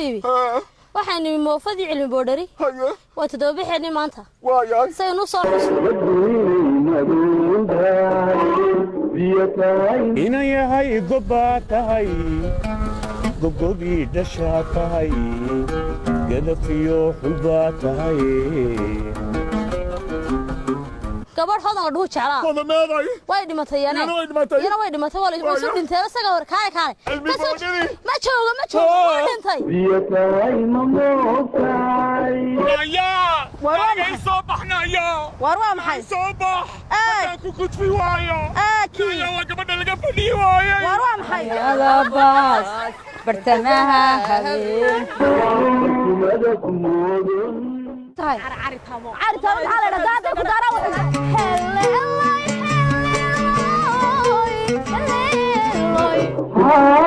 حبيبي waxaan moofadii cilmi boodhari waa todobixeenii maanta say nu soo ina yahay goba tahay gogobii dhashaa tahay gadafiyo xubaa tahay gabadh hodan oo dhuuc jeclaa hodameeday way dhimatay yana way dhimatay wala soo dhintay asaga hor kaale ma joogo dhintay biyatay mamootay ya waray soo baxnaya war waa maxay soo bax ku kutfi waayo ya gabadha laga fadhiyo waayo war waa maxay yada baas bartamaha habeen عاري تامو على رضاك كدارة هلا